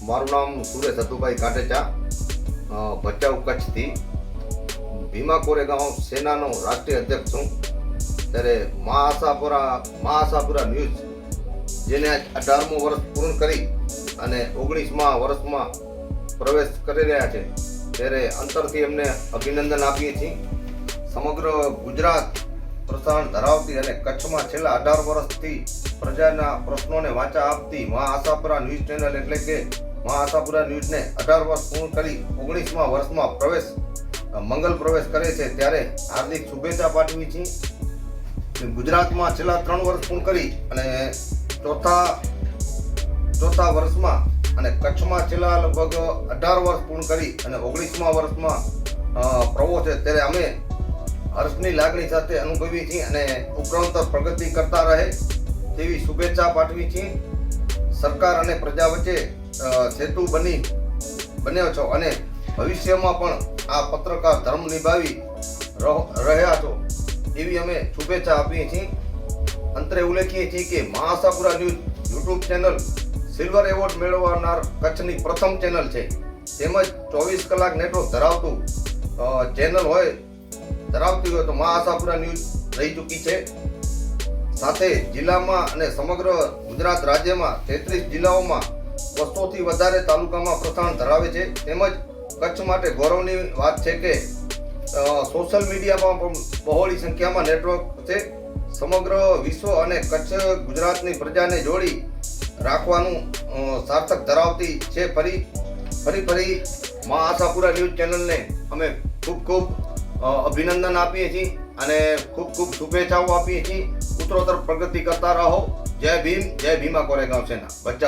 મારું નામ સુરેશ હતુભાઈ કાટેચા, ભચાઉ કચ્છથી. ભીમા કોરેગાંવ સેનાનો રાષ્ટ્રીય અધ્યક્ષ છું. ત્યારે મહાઆશાપુરા ન્યૂઝ જેને 18મું વર્ષ પૂર્ણ કરી અને 19મા વર્ષમાં પ્રવેશ કરી રહ્યા છે, ત્યારે અંતરથી એમને અભિનંદન આપીએ છીએ. સમગ્ર ગુજરાત પ્રસારણ ધરાવતી અને કચ્છમાં છેલ્લા 18 વર્ષથી પ્રજાના પ્રશ્નોને વાચા આપતી મહાઆશાપુરા ન્યૂઝ ચેનલ એટલે કે મહાઆશાપુરા ન્યૂઝને 18 વર્ષ પૂર્ણ કરી 19મા વર્ષમાં મંગલ પ્રવેશ કરે છે, ત્યારે હાર્દિક શુભેચ્છા પાઠવી છીએ. ગુજરાતમાં છેલ્લા 3 વર્ષ પૂર્ણ કરી અને ચોથા વર્ષમાં અને કચ્છમાં છેલ્લા લગભગ 18 વર્ષ પૂર્ણ કરી અને 19મા વર્ષમાં પ્રવો છે, ત્યારે અમે હર્ષની લાગણી સાથે અનુભવીએ છીએ અને ઉપરાંત પ્રગતિ કરતા રહે તેવી શુભેચ્છા પાઠવી છીએ. સરકાર અને પ્રજા વચ્ચે સેતુ બન્યો છો અને ભવિષ્યમાં પણ આ પત્રકાર ધર્મ નિભાવી રહ્યા છો એવી અમે શુભેચ્છા આપીએ છીએ. અંતરે ઉલ્લેખીએ છીએ કે Mahaashapura news YouTube channel silver award મેળવનાર કચ્છની પ્રથમ ચેનલ છે. તેમજ 24 કલાક નેટવર્ક ધરાવતી હોય તો મહાઆશાપુરા ન્યૂઝ રહી ચૂકી છે. સાથે જિલ્લામાં અને સમગ્ર ગુજરાત રાજ્યમાં 33 જિલ્લાઓમાં 200થી વધારે તાલુકામાં પ્રસારણ ધરાવે છે. તેમજ કચ્છ માટે ગૌરવની વાત છે કે સોશિયલ મીડિયામાં પણ બહોળી સંખ્યામાં નેટવર્ક છે. સમગ્ર વિશ્વ અને કચ્છ ગુજરાતની પ્રજાને જોડી રાખવાનું સાર્થક ધરાવતી છે. ફરી મહાઆશાપુરા ન્યૂઝ ચેનલને અમે ખૂબ અભિનંદન આપીએ છીએ અને ખૂબ શુભેચ્છાઓ આપીએ છીએ. ઉત્તરોત્તર પ્રગતિ કરતા રહો. જય ભીમ, જય ભીમા કોરેગાંવ સેના.